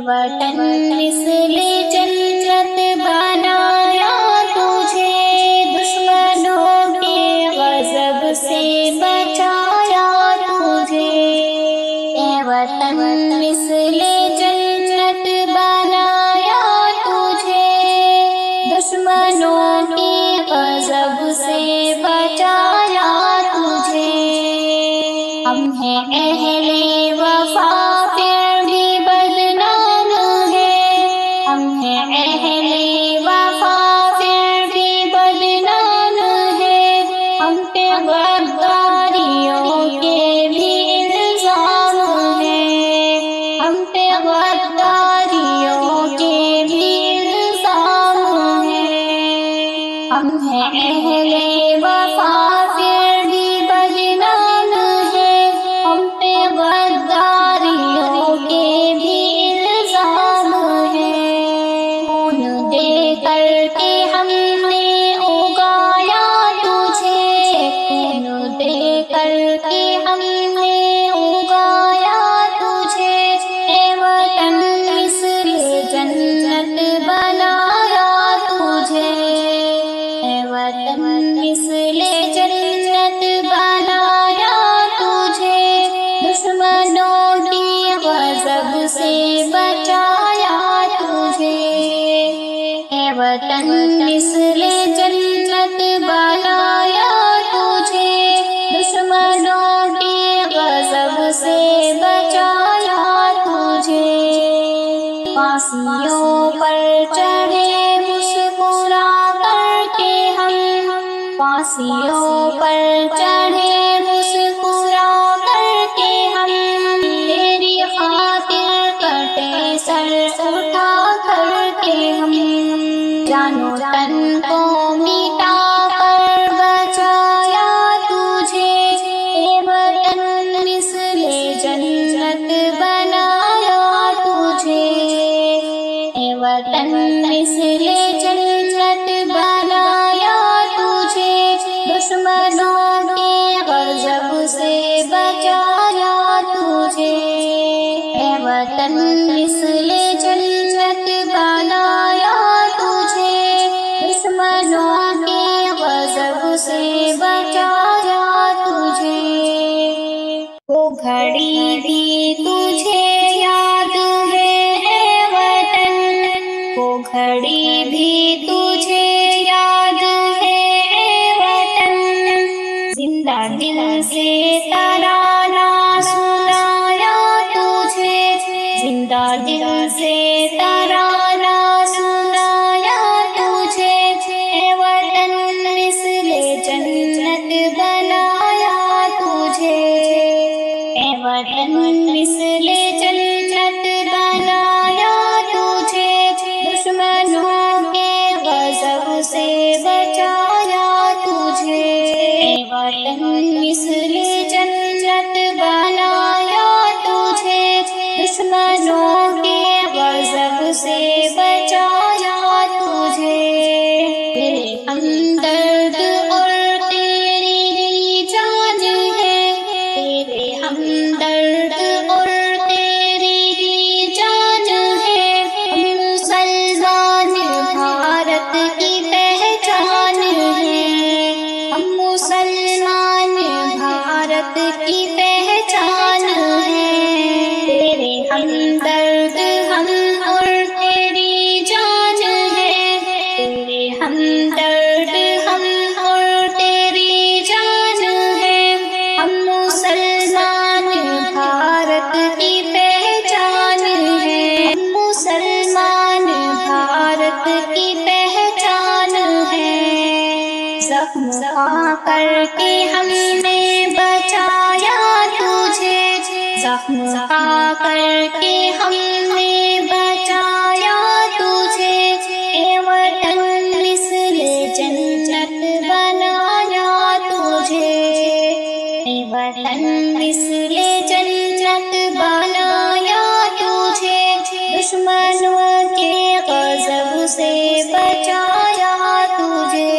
وطن مثل جنت بنایا تجھے، دشمنوں کے غضب سے بچایا تجھے۔ اے وطن مثل جنت بنایا تجھے، دشمنوں کے غضب سے بچایا تجھے۔ ہم ہیں اہل وفا پھر بھی بدنام ہیں، ہم ہیں اہل وفا پھر بھی بدنام ہیں، ہم پہ غداریوں کے بھی الزام ہیں، ہم پہ غداریوں کے بھی الزام ہیں۔ ہم ہیں اہل وفا پھر بھی بدنام ہیں، ہم پہ غداریوں کے بھی الزام ہیں۔ خون دے کر کے ہم نے اگایا تجھے، خون دے کر کے ہم نے اگایا تجھے۔ اے وطن مثل جنت بنایا تجھے، اے وطن مثل جنت بنایا تجھے، دشمنوں کی غضب سے بچایا تجھے۔ اے وطن مثل جنت بنایا تجھے، دشمنوں کی غضب سے بچایا تجھے۔ پھانسیوں پر چڑھے مسکرا کر کے ہم، پھانسیوں پر چڑھے مسکرا کر کے ہم، تیری خاطر کٹے سر اٹھا کر کے ہم، جانو تن کو مٹا کر بچایا تجھے۔ اے وطن مثل جنت بنایا تجھے، اے وطن مثل جنت بنایا تجھے، دشمنوں کے غضب سے بچایا تجھے۔ اے وطن مثل جنت بنایا تجھے، دشمنوں کے غضب سے بچایا تجھے۔ وہ گھڑی بھی تجھے یاد ہے اے وطن، وہ گھڑی بھی تجھے یاد ہے اے وطن، زندہ دل سے ترانہ سنایا تجھے، زندہ دل سے ترانہ سنایا تجھے۔ اے وطن مثل جنت بنایا تجھے، اے وطن مثل جنت بنایا تجھے، دشمنوں کے غضب سے بچایا تجھے۔ اے وطن مثل جنت بنایا تجھے، دشمنوں کے غضب سے بچایا تجھے۔ تیرے ہمدرد اور تیری جان ہے، تیرے ہمدرد اور تیری جان ہے، ہم مسلمان بھارت کی پہچان ہے، ہم مسلمان بھارت کی پہچان ہے۔ تیرے ہمدرد ہم اور تیری جان ہے، تیرے ہمدرد ہم اور تیری جان ہے، ہم مسلمان بھارت کی پہچان ہے، ہم مسلمان بھارت کی پہچان ہے۔ زخم کھا کر کے ہم نے بچایا تجھے، زخم کھا کر کے ہم نے بچایا تجھے۔ اے وطن مثل جنت بنایا تجھے، اے وطن مثل جنت بنایا تجھے، دشمنوں کے غضب سے بچایا تجھے۔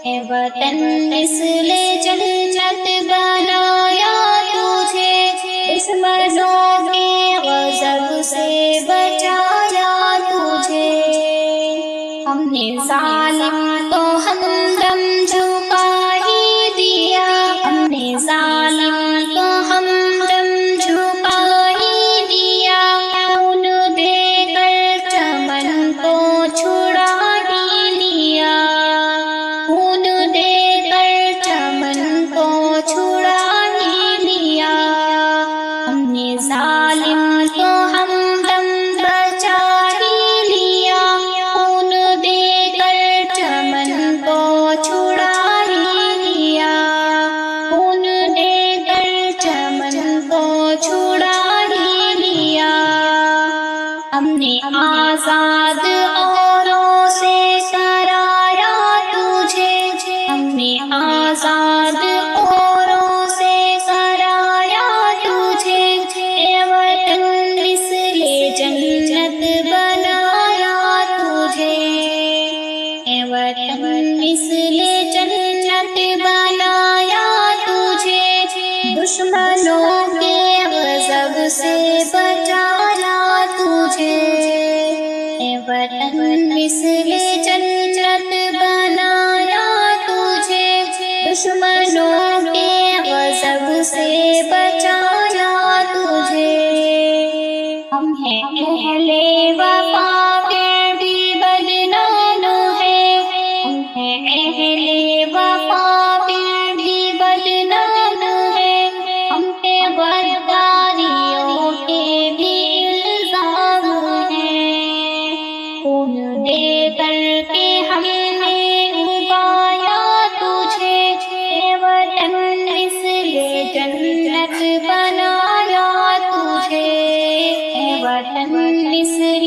اے وطن مثل جنت بنایا تجھے، دشمنوں کے غضب سے سے بچایا تجھے، ہم نے ظالم کو ہمدم جھکا ہی دیا، ہم نے ظالم کو ہمدم جھکا ہی دیا، خون دے کر چمن کو چھڑا ہی لیا، خون دے کر چمن کو چھڑا ہی لیا، ہم نے ظالم کو ہمدم بچا ہی لیا، خون دے کر چمن کو چھڑا ہی لیا، خون دے کر چمن کو چھڑا ہی لیا، ہم نے آزاد اوروں سے کرایا تجھے، ہم نے آزاد اوروں سے کرایا تجھے، اے وطن مثل جنت بنایا تجھے، اے وطن مثل جنت بنایا تجھے، دشمنوں کے غضب سے بچایا تجھے، اے وطن مثل جنت بنایا تجھے، دشمنوں کے غضب سے بچایا تجھے، ہم ہیں اہل وفا پھر بھی بدنام ہیں، ہم ہیں اہل وفا پھر بھی بدنام ہیں، ہم پہ غداریوں کے بھی الزام ہیں، خون دے کر کے ہم نے اگایا تجھے، اے وطن مثل جنت بنایا تجھے، اے وطن مثل